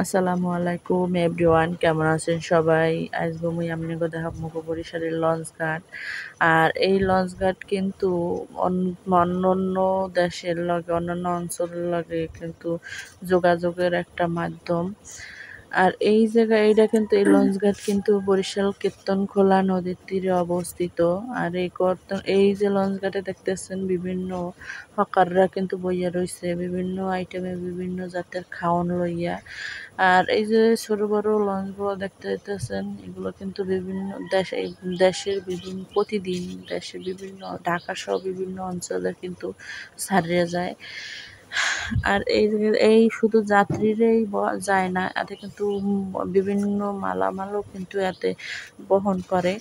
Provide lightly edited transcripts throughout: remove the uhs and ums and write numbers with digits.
আসসালামু আলাইকুম এভরিওয়ান, কেমন আছেন সবাই? আজকে মুই আপনাকে দেখাবো বরিশালের লঞ্চ ঘাট। আর এই লঞ্চ ঘাট কিন্তু অন্যান্য দেশের লগে, অন্যান্য অঞ্চলের লগে কিন্তু যোগাযোগের একটা মাধ্যম। আর এই জায়গায় এই লঞ্চ ঘাট কিন্তু বরিশাল কীর্তনখোলা নদীর তীরে অবস্থিত। আর এই যে লঞ্চ ঘাটে দেখতেছেন বিভিন্ন হকাররা কিন্তু বইয়া রয়েছে বিভিন্ন আইটেমে, বিভিন্ন জাতের খাওয়ান লইয়া। আর এই যে ছোট বড় লঞ্চগুলো দেখতে পাইতেছেন, এগুলো কিন্তু বিভিন্ন প্রতিদিন দেশের বিভিন্ন ঢাকা সহ বিভিন্ন অঞ্চলে কিন্তু ছাড়িয়ে যায়। আর এই শুধু যাত্রীরাই যায় না, এতে কিন্তু বিভিন্ন মালামালও কিন্তু এতে বহন করে।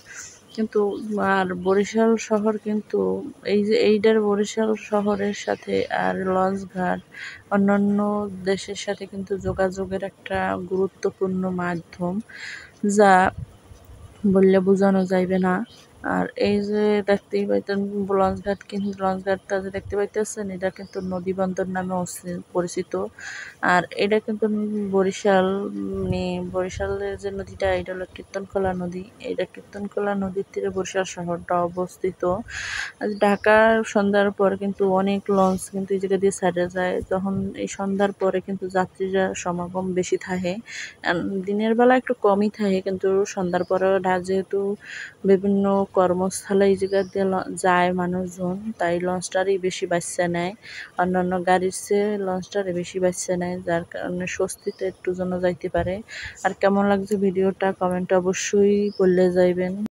কিন্তু আর বরিশাল শহর কিন্তু এইটার বরিশাল শহরের সাথে আর লঞ্চ ঘাট অন্যান্য দেশের সাথে কিন্তু যোগাযোগের একটা গুরুত্বপূর্ণ মাধ্যম, যা বললে বোঝানো যাইবে না। আর এই যে দেখতেই পাইতেন লঞ্চ ঘাটটা যে দেখতে পাইতেছেন, এটা কিন্তু নদী বন্দর নামে পরিচিত। আর এটা কিন্তু বরিশালের যে নদীটা, এটা হলো কীর্তনখোলা নদী। এটা কীর্তনখোলা নদীর তীরে বরিশাল শহরটা অবস্থিত। আর ঢাকার সন্ধ্যার পর কিন্তু অনেক লঞ্চ কিন্তু এই জায়গা দিয়ে ছাড়ে যায়। তখন এই সন্ধ্যার পরে কিন্তু যাত্রীরা সমাগম বেশি থাকে। দিনের বেলা একটু কমই থাকে, কিন্তু সন্ধ্যার পরে যেহেতু বিভিন্ন কর্মস্থলে এই জায়গা দিয়ে যায় মানুষজন, তাই লঞ্চটারই বেশি বাচ্চা নেয়। অন্যান্য গাড়ির চেয়ে লঞ্চটারে বেশি বাচ্চা নেয়, যার কারণে স্বস্তিতে একটু জন্য যাইতে পারে। আর কেমন লাগছে ভিডিওটা কমেন্টে অবশ্যই বললে যাইবেন।